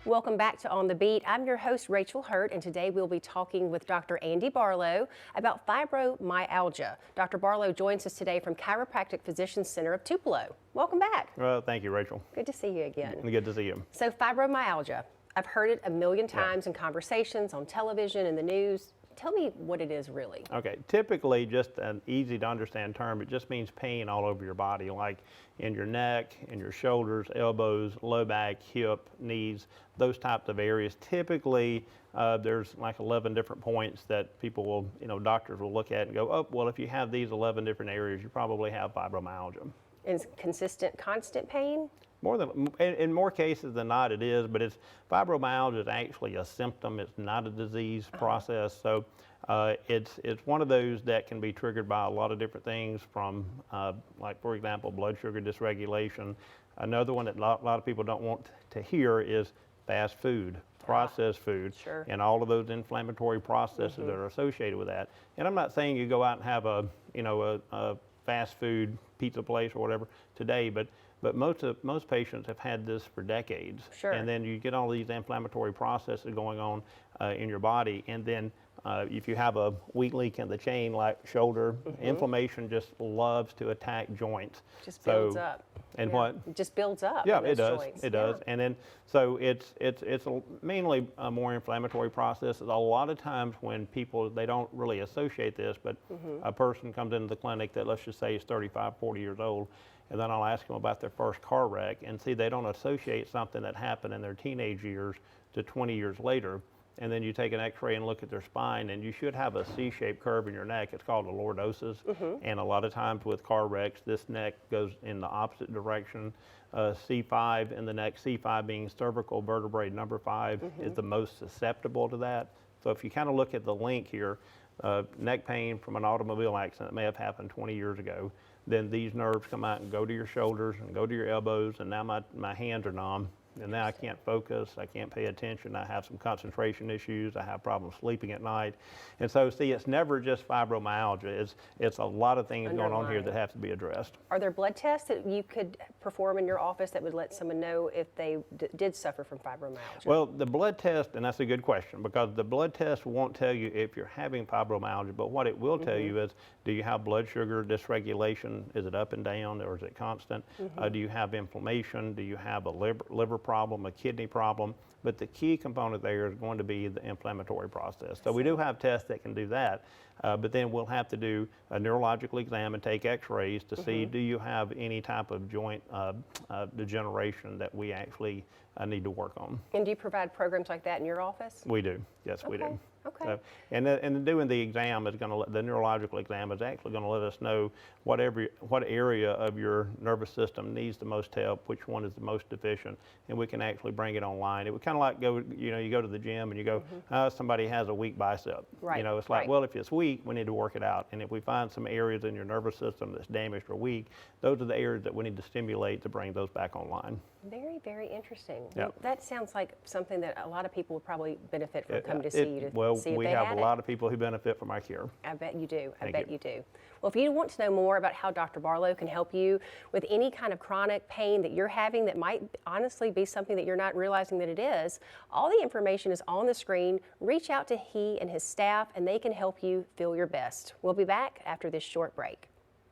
Welcome back to On the Beat. I'm your host, Rachel Hurt, and today we'll be talking with Dr. Andy Barlow about fibromyalgia. Dr. Barlow joins us today from Chiropractic Physicians Center of Tupelo. Welcome back. Well, thank you, Rachel. Good to see you again. Good to see you. So fibromyalgia, I've heard it a million times in conversations, on television, in the news. Tell me what it is really. Okay, typically just an easy to understand term, it just means pain all over your body, like in your neck, in your shoulders, elbows, low back, hip, knees, those types of areas. Typically, there's like 11 different points that people will, doctors will look at and go, oh, well, if you have these 11 different areas, you probably have fibromyalgia. And consistent, constant pain? In more cases than not, it is, but fibromyalgia is actually a symptom. It's not a disease process. So it's one of those that can be triggered by a lot of different things from, like, for example, blood sugar dysregulation. Another one that a lot of people don't want to hear is fast food, processed food, Sure. and all of those inflammatory processes that are associated with that. And I'm not saying you go out and have a fast food pizza place or whatever today, but most patients have had this for decades. Sure. And then you get all these inflammatory processes going on in your body, and then if you have a weak link in the chain like shoulder, inflammation just loves to attack joints. Just builds up. And what? It just builds up. Yeah, in those it does. joints. It does. And then, so it's mainly a more inflammatory process. A lot of times when people, they don't really associate this, but a person comes into the clinic that, let's just say, is 35, 40 years old, and then I'll ask them about their first car wreck, and see, they don't associate something that happened in their teenage years to 20 years later. And then you take an x-ray and look at their spine, and you should have a C-shaped curve in your neck. It's called a lordosis. And a lot of times with car wrecks, this neck goes in the opposite direction. C5 in the neck, C5 being cervical vertebrae number 5, is the most susceptible to that. So if you kind of look at the link here, neck pain from an automobile accident that may have happened 20 years ago, then these nerves come out and go to your shoulders and go to your elbows, and now my hands are numb. And now I can't focus, I can't pay attention, I have some concentration issues, I have problems sleeping at night. And so, see, it's never just fibromyalgia, it's a lot of things going on here that have to be addressed. Are there blood tests that you could perform in your office that would let someone know if they did suffer from fibromyalgia? Well, the blood test, and that's a good question, because the blood test won't tell you if you're having fibromyalgia, but what it will tell you is, do you have blood sugar dysregulation? Is it up and down, or is it constant? Do you have inflammation? Do you have a liver problem, a kidney problem? But the key component there is going to be the inflammatory process. So we do have tests that can do that, but then we'll have to do a neurological exam and take x-rays to see, do you have any type of joint degeneration that we actually need to work on. And do you provide programs like that in your office? We do, yes, we do. Okay. And doing the exam is going to, the neurological exam is actually going to let us know what area of your nervous system needs the most help, which one is the most deficient, and we can actually bring it online. It would kind of like you go to the gym and you go, somebody has a weak bicep. Right. It's like, well, if it's weak, we need to work it out. And if we find some areas in your nervous system that's damaged or weak, those are the areas that we need to stimulate to bring those back online. Very, very interesting. Yep. That sounds like something that a lot of people would probably benefit from coming to see you to well, see if we they have had a lot of people who benefit from our care. I bet you do. I Thank bet you. you do. Well, if you want to know more about how Dr. Barlow can help you with any kind of chronic pain that you're having that might honestly be something that you're not realizing that it is, all the information is on the screen. Reach out to he and his staff, and they can help you feel your best. We'll be back after this short break.